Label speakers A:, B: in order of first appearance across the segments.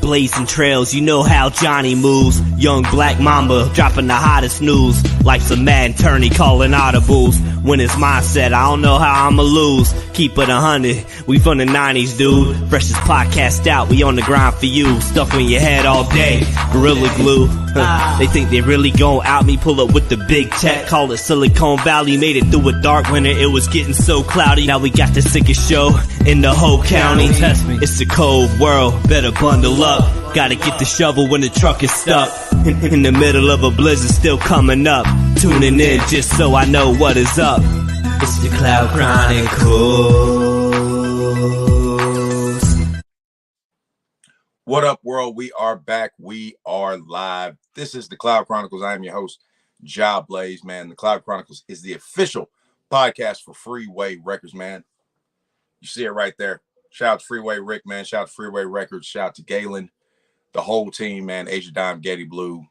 A: blazing trails, you know how Johnny moves. Young black mamba dropping the hottest news, like some mad attorney calling audibles. When it's mindset, I don't know how I'ma lose. Keep it 100, we from the 90s, dude. Freshest podcast out, we on the grind for you. Stuck on your head all day, Gorilla Glue. They think they really gon' out me, pull up with the big tech, call it Silicon Valley. Made it through a dark winter, it was getting so cloudy. Now we got the sickest show in the whole county. It's a cold world, better bundle up. Gotta get the shovel when the truck is stuck. In the middle of a blizzard, still coming up. Tuning in just so I know what is up. It's the Cloud Chronicles.
B: What up, world? We are back. We are live. This is the Cloud Chronicles. I am your host, Ja Blaze, man. The Cloud Chronicles is the official podcast for Freeway Records, man. You see it right there. Shout out to Freeway Rick, man. Shout out to Freeway Records. Shout out to Galen, the whole team, man. Asia Dime, Getty Blue,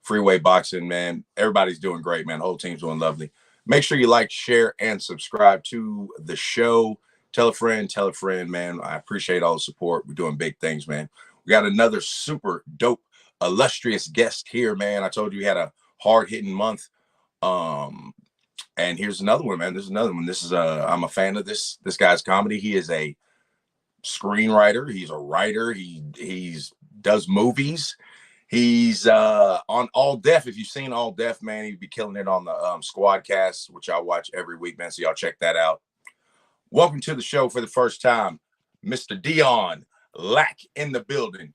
B: Freeway Boxing, man. Everybody's doing great, man. The whole team's doing lovely. Make sure you like, share, and subscribe to the show. Tell a friend, man. I appreciate all the support. We're doing big things, man. We got another super dope, illustrious guest here, man. I told you we had a hard-hitting month. And here's another one, man. There's another one. This is I'm a fan of this guy's comedy. He is a screenwriter. He's a writer. He's does movies. He's on All Def. If you've seen All Def, man, he'd be killing it on the Squadcast, which I watch every week, man. So y'all check that out. Welcome to the show for the first time, Mr. Dion Lack in the building.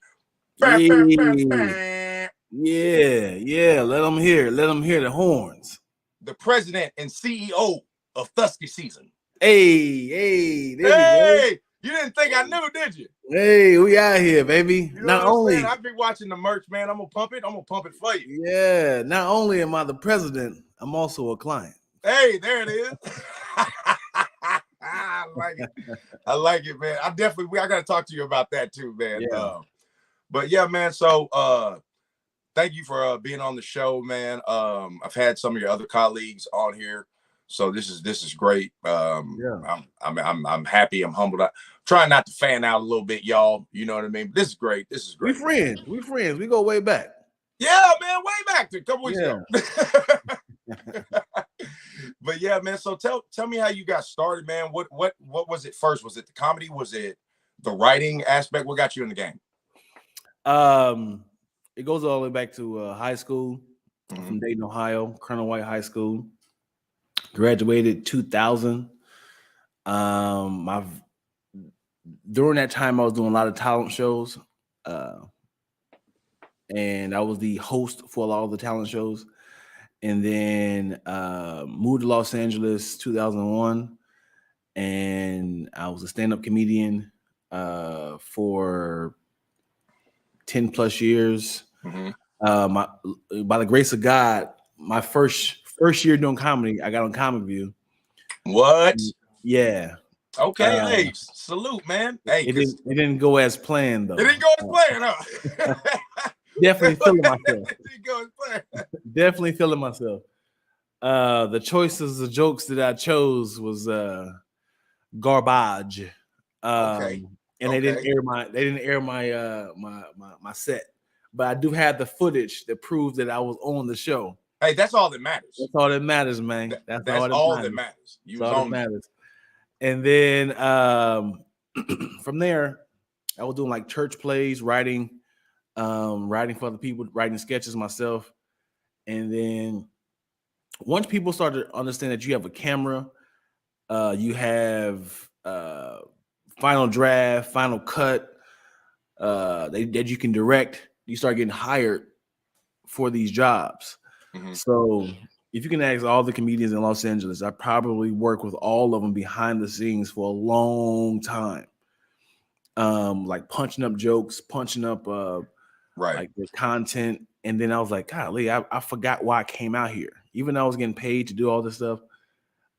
C: Yeah. Let them hear the horns.
B: The president and CEO of Thusky Season.
C: Hey, there
B: Hey, you didn't think I knew, did you?
C: Hey, we out here, baby.
B: You know
C: Not only
B: I've been watching the merch, man. I'm gonna pump it for you.
C: Yeah, not only am I the president, I'm also a client.
B: Hey, there it is. I like it, man. I gotta talk to you about that too, man.
C: Yeah.
B: But yeah, man. So thank you for being on the show, man. I've had some of your other colleagues on here, so this is great. I'm happy. I'm humbled. I'm trying not to fan out a little bit, y'all. You know what I mean? This is great.
C: We friends. We go way back.
B: Yeah, man, way back to a couple weeks ago. But yeah, man. So tell me how you got started, man. What was it first? Was it the comedy? Was it the writing aspect? What got you in the game?
C: It goes all the way back to high school from Dayton, Ohio, Colonel White High School. Graduated 2000. During that time, I was doing a lot of talent shows, and I was the host for a lot of the talent shows. And then moved to Los Angeles 2001, and I was a stand-up comedian for 10 plus years. By the grace of God, my first year doing comedy, I got on Comic View.
B: What?
C: Yeah.
B: Okay. Hey, salute, man. Hey,
C: it didn't go as planned though.
B: It didn't go as planned, huh?
C: Definitely feeling myself.
B: It didn't go as planned.
C: Definitely feeling myself. The choices of jokes that I chose was garbage.
B: Okay.
C: And they didn't air my set, but I do have the footage that proves that I was on the show.
B: Hey, that's all that matters.
C: That's all that matters, man.
B: That's all that matters.
C: That's all that matters. And then from there, I was doing like church plays, writing for other people, writing sketches myself. And then once people started to understand that you have a camera, you have final draft, final cut, that you can direct, you start getting hired for these jobs. So if you can ask all the comedians in Los Angeles, I probably worked with all of them behind the scenes for a long time. Like punching up jokes, punching up like the content. And then I was like, golly, I forgot why I came out here. Even though I was getting paid to do all this stuff,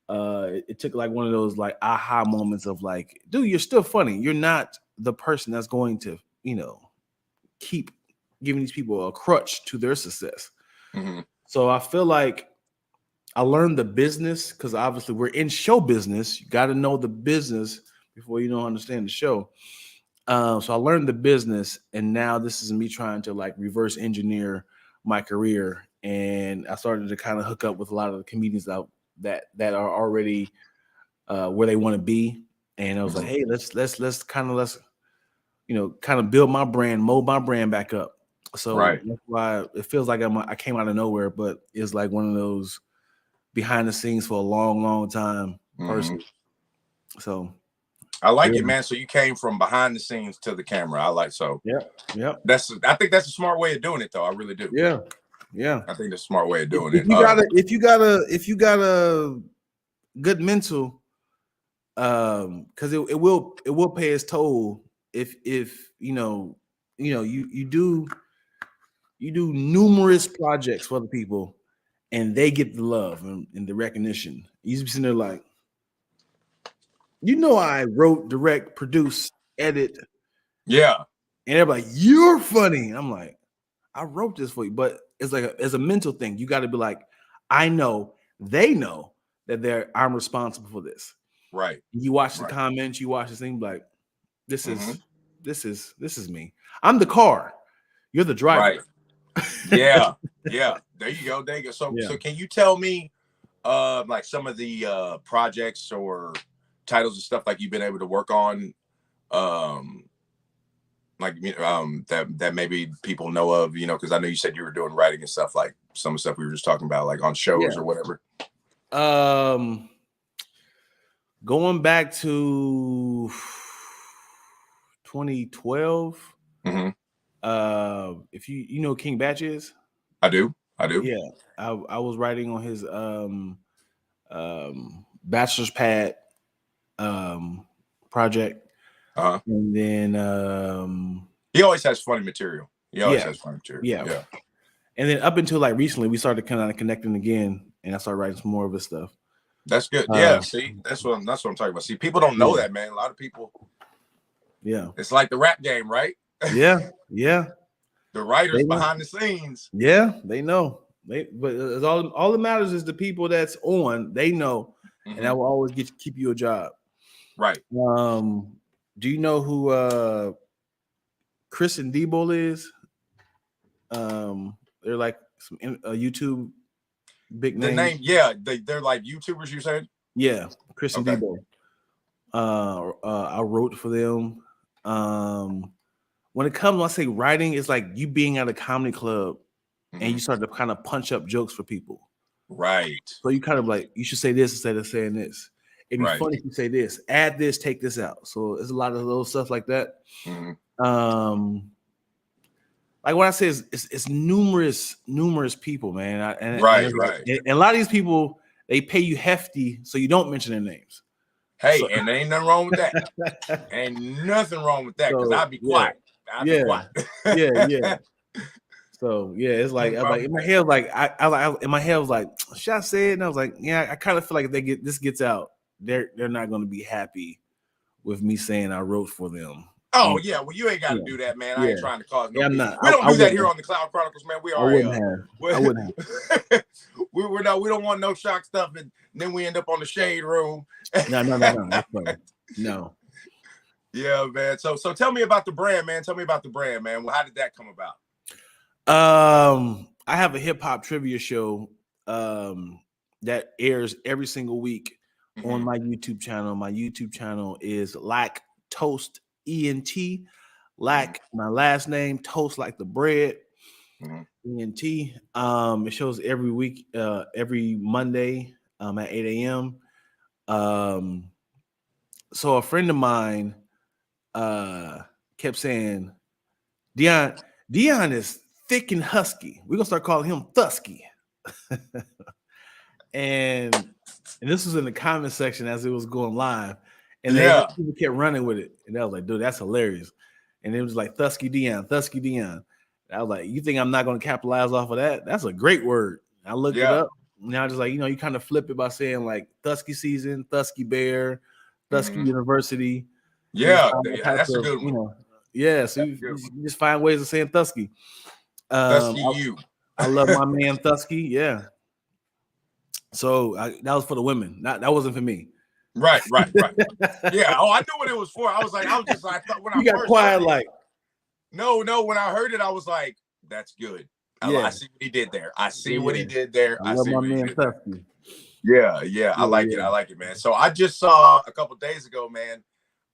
C: it took like one of those like aha moments of like, dude, you're still funny. You're not the person that's going to, keep giving these people a crutch to their success. So I feel like I learned the business because obviously we're in show business. You got to know the business before you don't understand the show. So I learned the business, and now this is me trying to like reverse engineer my career. And I started to kind of hook up with a lot of the comedians out that are already where they want to be. And I was like, hey, let's kind of build my brand, mold my brand back up. So that's why it feels like I came out of nowhere, but it's like one of those behind the scenes for a long, long time person. So
B: I like it, man. So you came from behind the scenes to the camera. I like so.
C: Yeah.
B: I think that's a smart way of doing it, though. I really do.
C: Yeah.
B: I think that's a smart way of doing
C: it. If you got a good mental, because it will pay its toll if you do numerous projects for the people and they get the love and the recognition. You just be sitting there like, I wrote, direct, produce, edit.
B: Yeah.
C: And everybody like, you're funny. I'm like, I wrote this for you. But it's like it's a mental thing. You got to be like, I know, they know that I'm responsible for this.
B: Right.
C: You watch the comments, you watch this thing, like, this is me. I'm the car. You're the driver.
B: Right. Yeah. There you go. So can you tell me like some of the projects or titles and stuff like you've been able to work on, that maybe people know of, because I know you said you were doing writing and stuff, like some of the stuff we were just talking about, like on shows or whatever.
C: Going back to 2012, if you know King Batch is,
B: I do.
C: Yeah, I was writing on his bachelor's pad project. And then
B: he always has funny material. Yeah.
C: And then up until like recently, we started kind of connecting again, and I started writing some more of his stuff.
B: That's good. Yeah, see, that's what I'm talking about. See, people don't know that, man. A lot of people. Yeah, it's like the rap game, right?
C: Yeah.
B: The writers behind the scenes.
C: Yeah, they know. But all that matters is the people that's on. They know, and that will always keep you a job.
B: Right.
C: Do you know who Chris and Debo is? They're like some YouTube big names.
B: The name, yeah, they're like YouTubers. You said?
C: Yeah, Chris and Debo. I wrote for them. When it comes, I say writing, it's like you being at a comedy club and you start to kind of punch up jokes for people.
B: Right.
C: So you kind of like, you should say this instead of saying this. It'd be funny if you say this, add this, take this out. So there's a lot of little stuff like that. Like what I say is it's numerous people, man. And a lot of these people, they pay you hefty so you don't mention their names.
B: Hey, and there ain't nothing wrong with that. Ain't nothing wrong with that, because I'd be quiet.
C: Yeah. So it's like in my head, like in my head, I was like, should I say it? And I was like, yeah, I kind of feel like if this gets out, they're not going to be happy with me saying I wrote for them.
B: Oh yeah, well you ain't got to do that, man. I ain't trying to cause no.
C: I'm not.
B: We don't do that here on the Cloud Chronicles, man.
C: I wouldn't have.
B: We don't want no shock stuff, and then we end up on the shade room.
C: No. That's funny. No.
B: Yeah, man. So tell me about the brand, man. Well, how did that come about?
C: I have a hip hop trivia show that airs every single week on my YouTube channel. My YouTube channel is Lack Toast ENT. Lack, my last name, Toast like the bread. ENT. It shows every week, every Monday at 8 a.m. So a friend of mine kept saying, Dion is thick and husky. We're gonna start calling him Thusky. and this was in the comment section as it was going live, and then people kept running with it, and I was like, dude, that's hilarious. And it was like Thusky Dion. And I was like, you think I'm not gonna capitalize off of that? That's a great word. And I looked it up. Now just like, you kind of flip it by saying like Thusky season, Thusky Bear, Thusky University.
B: Yeah, that's a good one.
C: So you just find ways of saying Thusky.
B: Thusky
C: I love my man Thusky. Yeah. So that was for the women. That wasn't for me.
B: Right. Yeah. Oh, I knew what it was for. I was just like, I thought when
C: You
B: I
C: got
B: first
C: quiet
B: heard it,
C: like.
B: no. When I heard it, I was like, that's good.
C: Yeah.
B: I see what he did there. I see what he did there.
C: I love my man Tusky.
B: Yeah. I like it, man. So I just saw a couple days ago, man,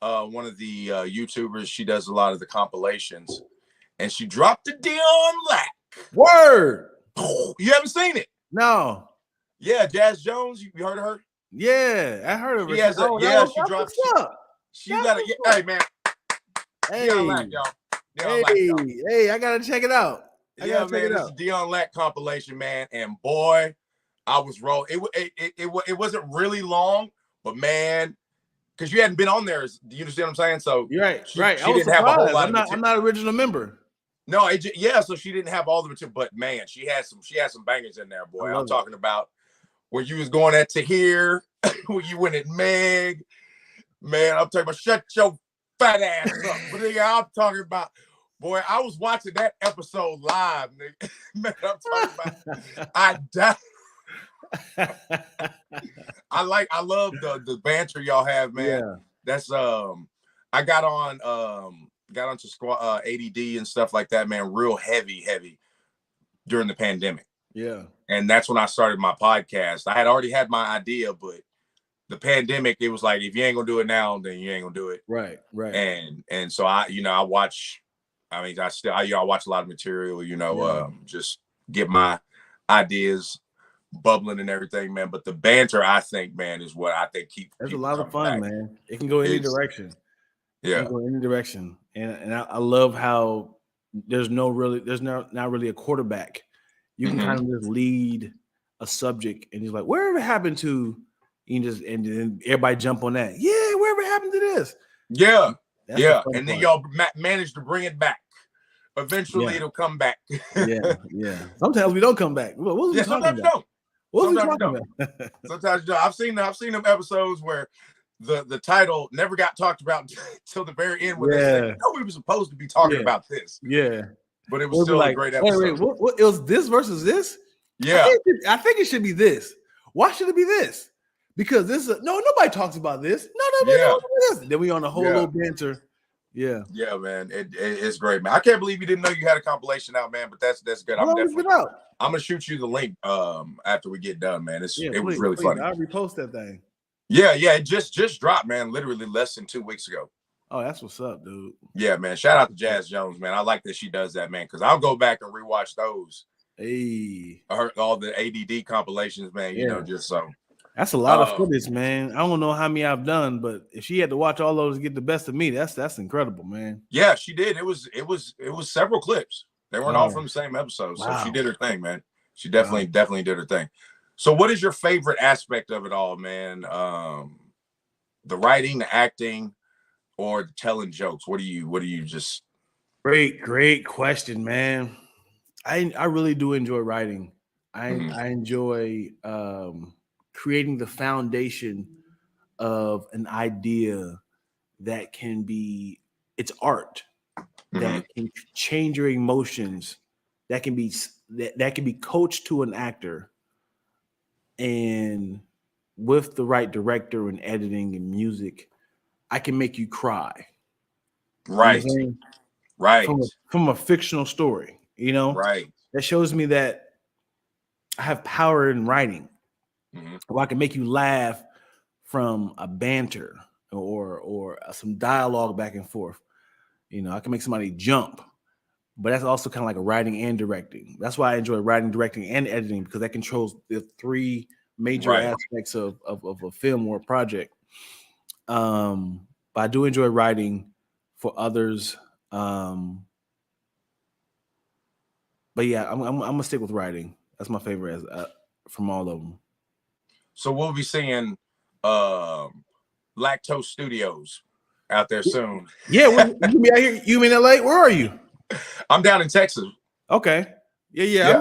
B: one of the YouTubers, she does a lot of the compilations, and she dropped the Dion Lack.
C: Word.
B: You haven't seen it?
C: No.
B: Yeah, Jazz Jones. You heard of her?
C: Yeah, I heard of her.
B: She has she dropped. Hey, man.
C: Hey,
B: Dion Lack, y'all.
C: Hey, I gotta check it out.
B: Yeah, man, this is Dion Lack compilation, man, and boy, I was rolling. It wasn't really long, but man, because you hadn't been on there, you understand what I'm saying? So
C: you're right,
B: she
C: I was
B: didn't have a whole lot of
C: I'm not original member.
B: No, so she didn't have all the material, but man, she had some bangers in there, boy. I'm talking about where you was going at Tahir, where you went at Meg, man. I'm talking about shut your fat ass up. But nigga, I'm talking about, boy, I was watching that episode live, nigga. Man, I'm talking about, I died. I love the banter y'all have, man.
C: Yeah.
B: That's I got onto squad ADD and stuff like that, man, real heavy during the pandemic.
C: Yeah.
B: And that's when I started my podcast. I had already had my idea, but the pandemic, it was like, if you ain't gonna do it now, then you ain't gonna do it.
C: Right.
B: And so I watch a lot of material, just get my ideas bubbling and everything, man. But the banter, I think, man, is what I think keeps.
C: There's a lot of fun, man. It can go any direction.
B: Yeah,
C: it can go any direction, and I love how there's not really a quarterback. You can kind of just lead a subject, and he's like, wherever happened to, and then everybody jump on that. Yeah, wherever happened to this.
B: Yeah, and then y'all manage to bring it back. Eventually, it'll come back.
C: yeah. Sometimes we don't come back.
B: Sometimes you don't.
C: Sometimes you
B: don't. I've seen them episodes where the title never got talked about till the very end. Where they said, we were supposed to be talking about this.
C: Yeah,
B: but it was still a great episode.
C: Wait, what, it was this versus this?
B: Yeah,
C: I think it should be this. Why should it be this? Because this is nobody talks about this. Nobody talks about this. Then we on a whole little banter. Yeah,
B: man, it's great, man. I can't believe you didn't know you had a compilation out, man. But that's good. I'm gonna shoot you the link after we get done, man. It was really funny.
C: I'll repost that thing.
B: Yeah, it just dropped, man. Literally less than 2 weeks ago.
C: Oh, that's what's up, dude.
B: Yeah, man. Shout out to Jazz Jones, man. I like that she does that, man. Because I'll go back and rewatch those.
C: Hey,
B: I heard all the ADD compilations, man. You know, just so.
C: That's a lot of footage, man. I don't know how many I've done, but if she had to watch all those to get the best of me, that's incredible, man.
B: Yeah, she did. It was several clips. They weren't all from the same episode, so she did her thing, man. She definitely did her thing. So, what is your favorite aspect of it all, man? The writing, the acting, or the telling jokes? What do you just?
C: Great question, man. I really do enjoy writing. I enjoy creating the foundation of an idea that can be art, that can change your emotions, that can be coached to an actor, and with the right director and editing and music, I can make you cry.
B: Right.
C: You know
B: right.
C: From a fictional story,
B: Right.
C: That shows me that I have power in writing. Or I can make you laugh from a banter or some dialogue back and forth. I can make somebody jump, but that's also kind of like a writing and directing. That's why I enjoy writing, directing, and editing, because that controls the three major aspects of a film or a project. But I do enjoy writing for others. But yeah, I'm gonna stick with writing. That's my favorite from all of them.
B: So we'll be seeing Lactose Studios out there soon.
C: Yeah, you be out here. You in LA? Where are you?
B: I'm down in Texas.
C: Okay. Yeah.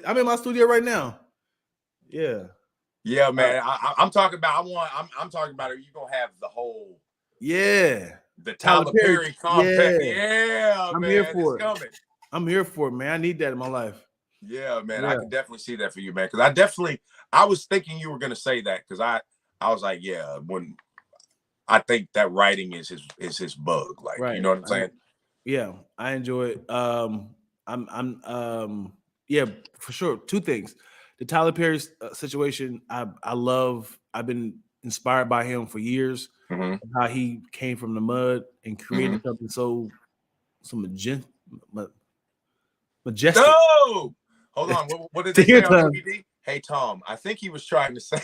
C: I'm in my studio right now. Yeah.
B: Yeah, man. I'm talking about. I'm talking about. Are you gonna have the whole?
C: Yeah.
B: The Tyler Perry compact. Yeah,
C: I'm
B: man.
C: here for it.
B: Coming.
C: I'm here for it, man. I need that in my life.
B: Yeah, man. I can definitely see that for you, man. Because I was thinking you were gonna say that, because I was like, yeah, when I think that writing is his bug. Like,
C: Right.
B: you know what I'm saying?
C: Yeah, I enjoy it. Yeah, for sure. Two things. The Tyler Perry situation, I love. I've been inspired by him for years.
B: Mm-hmm.
C: How he came from the mud and created something so majestic.
B: No, hold on. What did they say on
C: Majestic.
B: DVD? Hey Tom, I think he was trying to say.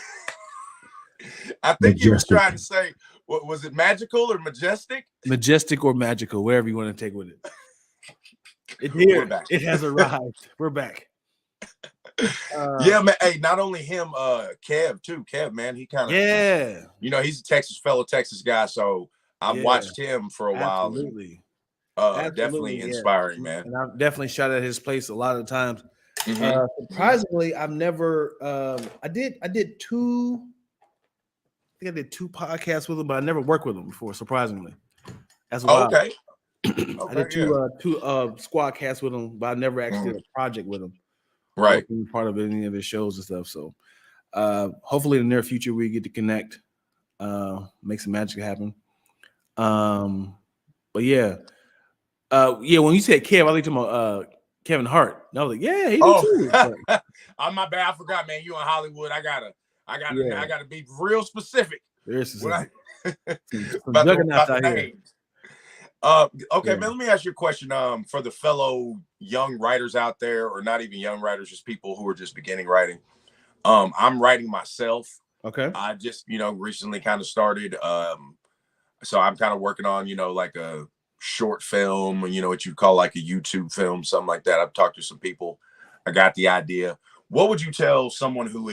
B: What was it? Magical or majestic?
C: Majestic or magical, wherever you want to take with it. It's here.
B: We're back.
C: It has arrived. We're back.
B: Yeah, man. Hey, not only him, Kev too. Kev, man, he kind of, you know, he's a fellow Texas guy, so I've watched him for a while.
C: Absolutely.
B: Definitely inspiring, man.
C: And I've definitely shot at his place a lot of times. Surprisingly, I've never. I did two. I think I did 2 podcasts with him, but I never worked with him before. Surprisingly, that's why.
B: Okay.
C: I did two squad casts with him, but I never actually did a project with him.
B: Right.
C: Part of any of his shows and stuff. So hopefully in the near future we get to connect, make some magic happen. But yeah. When you said Kev, I looked at Kevin Hart. And I was like, yeah, he did too.
B: Oh, my bad. I forgot, man. You in Hollywood. I gotta be real specific.
C: There's some
B: about the names. Okay, man, let me ask you a question. For the fellow young writers out there, or not even young writers, just people who are just beginning writing. I'm writing myself.
C: Okay.
B: I just, recently kind of started. So I'm kind of working on, like a short film, what you call like a YouTube film, something like that. I've talked to some people. I got the idea. What would you tell someone who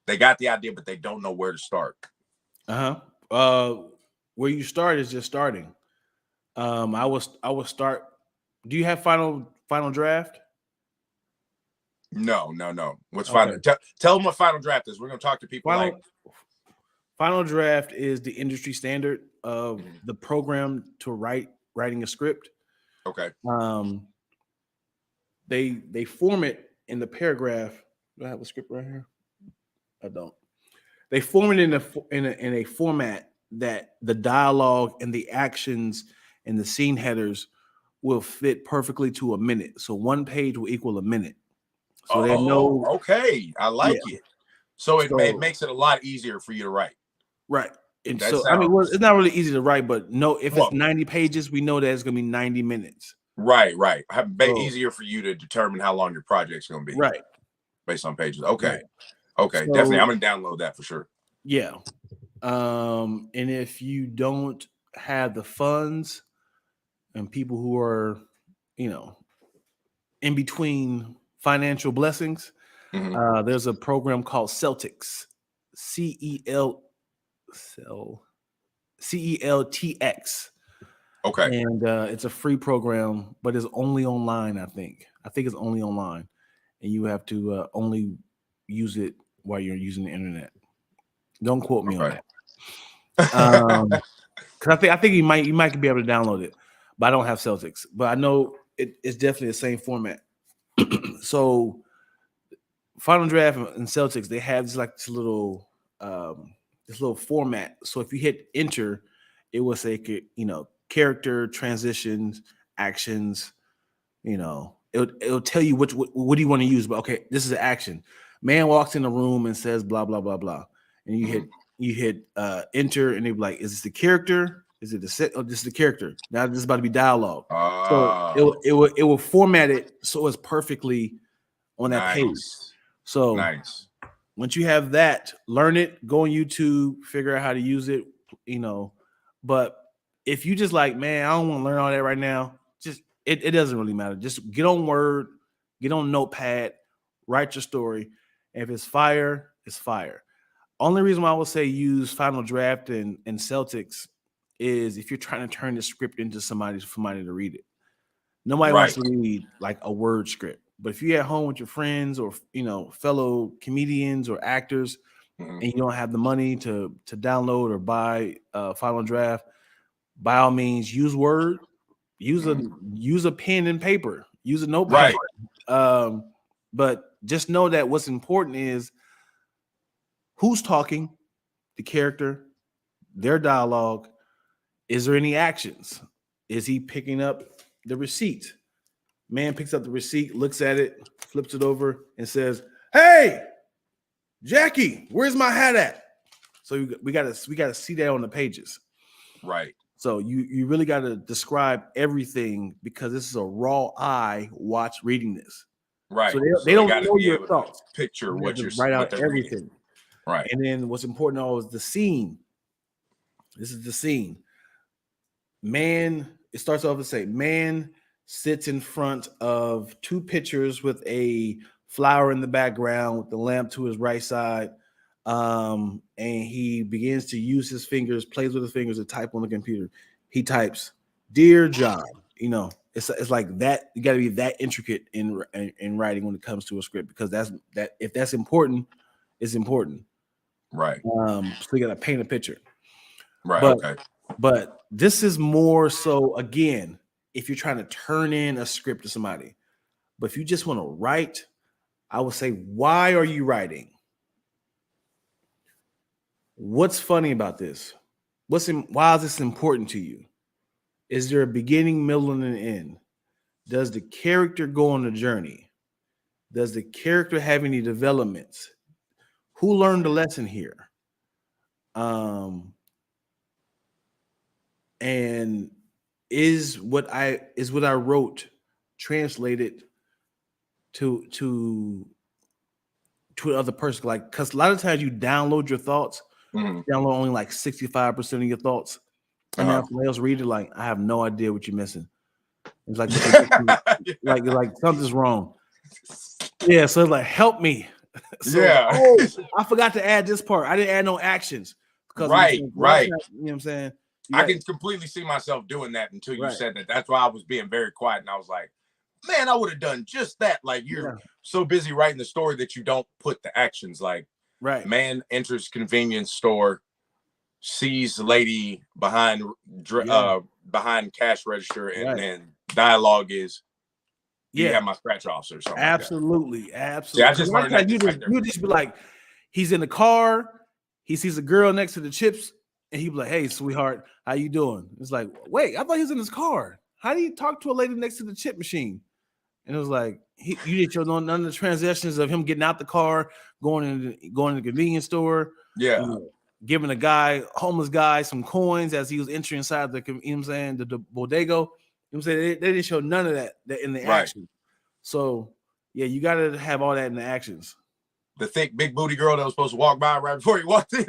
B: they got the idea, but they don't know where to start?
C: Where you start is just starting. I will start. Do you have final draft?
B: No. What's final? Tell them what final draft is. We're going to talk to people.
C: Final draft is the industry standard of the program to writing a script.
B: Okay.
C: They form it in the paragraph. Do I have a script right here? I don't. They form it in a format that the dialogue and the actions and the scene headers will fit perfectly to a minute. So 1 page will equal a minute. So
B: okay. I like it. So it makes it a lot easier for you to write.
C: Right. And it's not really easy to write, but if it's 90 pages, we know that it's going to be 90 minutes.
B: Right. Easier for you to determine how long your project's going to be.
C: Right.
B: Based on pages. Okay. Right. Okay. So, definitely. I'm going to download that for sure.
C: Yeah. And if you don't have the funds and people who are, in between financial blessings, there's a program called Celtics, CELTX.
B: Okay.
C: And it's a free program, but it's only online, I think. It's only online. And you have to only use it while you're using the internet. Don't quote me on that. Because I think you might be able to download it, but I don't have Celtics. But I know it's definitely the same format. So Final Draft and Celtics, they have this little format. So if you hit enter, it will say character, transitions, actions. It'll tell you what do you want to use. But okay, this is an action. Man walks in the room and says blah blah blah blah, and you hit enter, and they'll be like, is this the character? Is it the set? Oh, this is the character. Now this is about to be dialogue. So it will format it so it's perfectly on that page. So
B: nice.
C: Once you have that, learn it, go on YouTube, figure out how to use it, But if you just like, man, I don't want to learn all that right now, just it doesn't really matter. Just get on Word, get on Notepad, write your story. And if it's fire, it's fire. Only reason why I would say use Final Draft and Celtics is if you're trying to turn the script into somebody to read it. Nobody wants to read like a word script. But if you're at home with your friends or fellow comedians or actors, and you don't have the money to download or buy Final Draft, by all means use Word, use a pen and paper, use a notepad.
B: Right.
C: But just know that what's important is who's talking, the character, their dialogue. Is there any actions? Is he picking up the receipt? Man picks up the receipt, looks at it, flips it over, and says, "Hey, Jackie, where's my hat at?" So we gotta see that on the pages.
B: Right.
C: So you really gotta describe everything because this is a raw eye watch reading this.
B: Right.
C: So they don't know your
B: able
C: thoughts.
B: to picture what you're
C: write out
B: everything.
C: Reading.
B: Right.
C: And then what's important is the scene. This is the scene. Man, it starts off to say, man sits in front of two pictures with a flower in the background with the lamp to his right side. And he begins to use his fingers, plays with his fingers to type on the computer. He types, "Dear John," it's like that. You got to be that intricate in writing when it comes to a script, because if that's important, it's important.
B: Right.
C: So you got to paint a picture.
B: Right.
C: But this is more so, again, if you're trying to turn in a script to somebody. But if you just want to write, I would say, why are you writing? What's funny about this? Why is this important to you? Is there a beginning, middle, and an end? Does the character go on a journey? Does the character have any developments? Who learned the lesson here? And is what I wrote translated to another person? Like, because a lot of times you download your thoughts, download only like 65% of your thoughts, and then somebody else read it, like, I have no idea what you're missing. It's like, like something's wrong. Yeah, so it's like, help me. So, I forgot to add this part. I didn't add no actions.
B: Right.
C: You know what I'm saying?
B: I can completely see myself doing that until you said that. That's why I was being very quiet, and I was like, man, I would have done just that. Like, you're so busy writing the story that you don't put the actions. Like, man enters convenience store, sees the lady behind cash register, and then dialogue is, "Do you have my scratch offs?" or something.
C: Absolutely.
B: Yeah, I just learned that.
C: You just be like, he's in the car, he sees a girl next to the chips, and he be like, "Hey, sweetheart, how you doing?" It's like, wait, I thought he was in his car. How do you talk to a lady next to the chip machine? And it was like, you didn't show none of the transitions of him getting out the car, going to the convenience store, giving a homeless guy some coins as he was entering inside the, you know what I'm saying, the bodega. You know what I'm saying? They didn't show none of that in the action. So yeah, you got to have all that in the actions.
B: The thick, big booty girl that was supposed to walk by right before you walked in.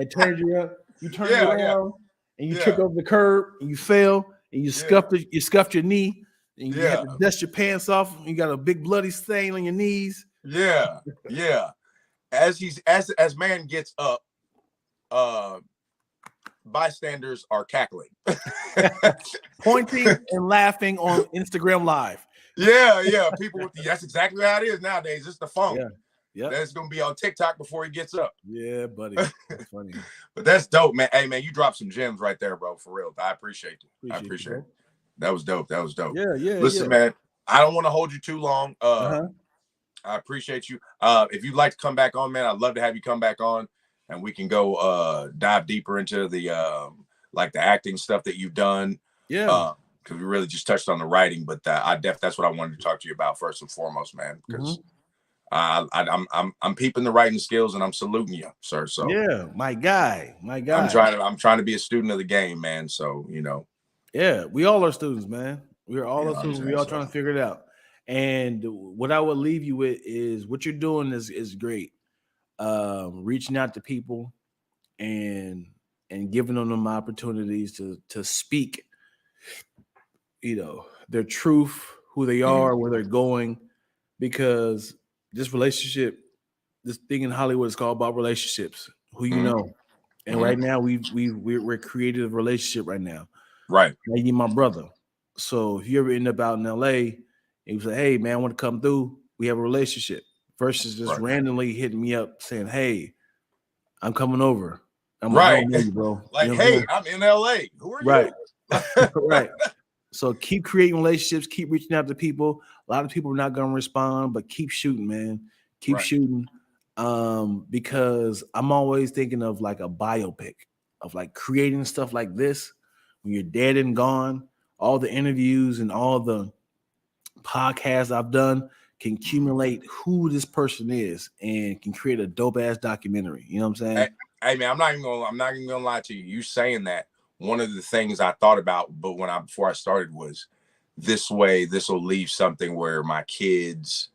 C: It turned you up. You turned around and you tripped over the curb and you fell and you scuffed your knee and you had to dust your pants off. And you got a big bloody stain on your knees.
B: Yeah. As man gets up, bystanders are cackling,
C: pointing and laughing on Instagram Live.
B: People that's exactly how it is nowadays. It's the phone. That's gonna be on TikTok before he gets up.
C: Yeah, buddy. That's funny.
B: But that's dope, man. Hey, man, you dropped some gems right there, bro. For real. I appreciate you. I appreciate it. That was dope.
C: Yeah.
B: Listen, man, I don't want to hold you too long. I appreciate you. If you'd like to come back on, man, I'd love to have you come back on, and we can go dive deeper into the like the acting stuff that you've done. Because we really just touched on the writing, but that's what I wanted to talk to you about first and foremost, man. Because I'm peeping the writing skills, and I'm saluting you, sir. So
C: yeah, my guy.
B: I'm trying to be a student of the game, man. So
C: yeah, we all are students, man. We're all students. We all trying to figure it out. And what I would leave you with is what you're doing is great. Reaching out to people and giving them opportunities to speak, their truth, who they are, where they're going, because this thing in Hollywood is called about relationships, who you know. And right now we're creating a relationship right now.
B: Right.
C: Now you're my brother. So if you ever end up out in LA and you say, "Hey man, I want to come through," we have a relationship, versus just randomly hitting me up saying, "Hey, I'm coming over." I'm like, "I don't know you, bro."
B: Like, "Hey, I'm in LA. Who are you?"
C: Right. So keep creating relationships, keep reaching out to people. A lot of people are not going to respond, but keep shooting, man. Keep shooting. because I'm always thinking of like a biopic of like creating stuff like this when you're dead and gone. All the interviews and all the podcasts I've done can accumulate who this person is and can create a dope ass documentary. You know what I'm saying?
B: Hey man, I'm not even gonna lie to you. You saying that, one of the things I thought about, but before I started, was this way, this will leave something where my kids,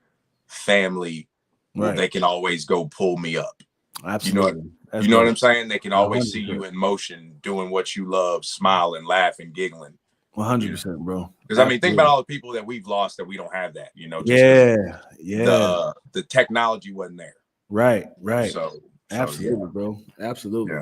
B: family,
C: Right.
B: they can always go pull me up.
C: Absolutely.
B: You know what I'm saying? They can always
C: 100%.
B: see you in motion, doing what you love, smiling, laughing, giggling.
C: 100%, bro.
B: Because I mean, think about all the people that we've lost that we don't have that. You know, just the technology wasn't there.
C: Right.
B: So
C: absolutely,
B: yeah.
C: Bro. Absolutely.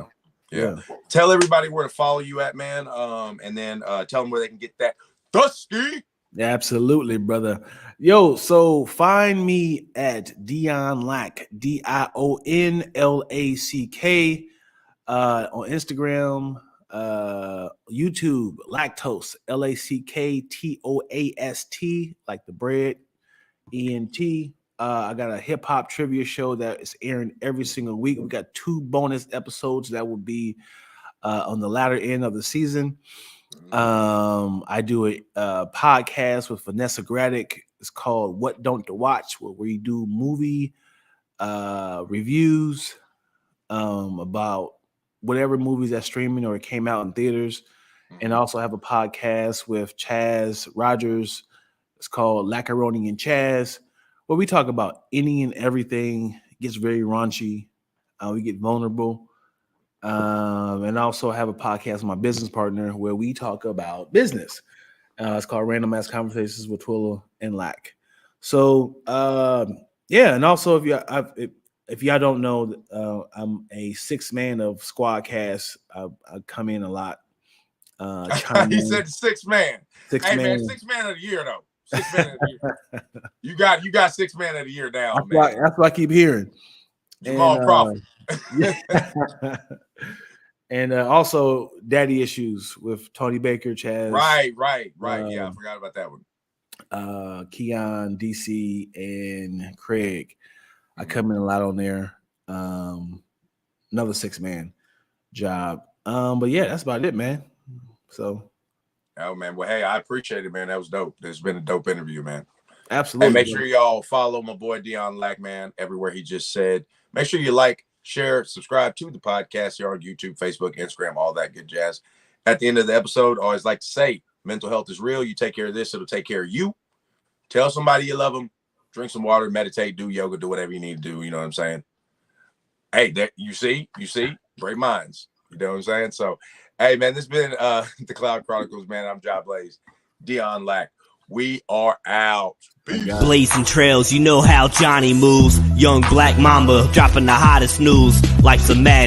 B: Yeah. Tell everybody where to follow you at, man. And then tell them where they can get that Dusky.
C: Absolutely, brother. Yo, so find me at Dion Lack, DionLack, on Instagram, YouTube, Lactose, LACKTOAST, like the bread, ENT. I got a hip hop trivia show that is airing every single week. We got 2 bonus episodes that will be on the latter end of the season. I do a podcast with Vanessa Graddick. It's called What Don't to Watch, where we do movie reviews about whatever movies that's streaming or it came out in theaters. And I also have a podcast with Chaz Rogers. It's called Lackaroni and Chaz, where we talk about any and everything. It gets very raunchy. We get vulnerable. And also have a podcast with my business partner where we talk about business. It's called Random Ass Conversations with Twilla and Lack. So yeah, and also if y'all don't know, I'm a 6th man of Squadcast. I come in a lot.
B: He said 6th man. Man, 6th man of the year though. 6th man of the year. You got 6th man of the year down, man.
C: That's what I keep hearing.
B: Jamal Crawford.
C: And also Daddy Issues with Tony Baker, Chaz.
B: Right. Yeah, I forgot about that one.
C: Keon, DC, and Craig. I come in a lot on there. Another 6-man job. But yeah, that's about it, man. So.
B: Oh man, well, hey, I appreciate it, man. That was dope. It's been a dope interview, man.
C: Absolutely.
B: Hey, make sure y'all follow my boy Dion Lack, man, everywhere he just said. Make sure you like, share, subscribe to the podcast here on YouTube, Facebook, Instagram, all that good jazz. At the end of the episode, I always like to say, mental health is real. You take care of this, it'll take care of you. Tell somebody you love them. Drink some water, meditate, do yoga, do whatever you need to do. You know what I'm saying? Hey, that you see, great minds. You know what I'm saying? So, hey, man, this has been the Cloud Chronicles, man. I'm Job Blaze, Dion Lack. We are out.
A: Blazing trails, you know how Johnny moves. Young black mamba dropping the hottest news like some mad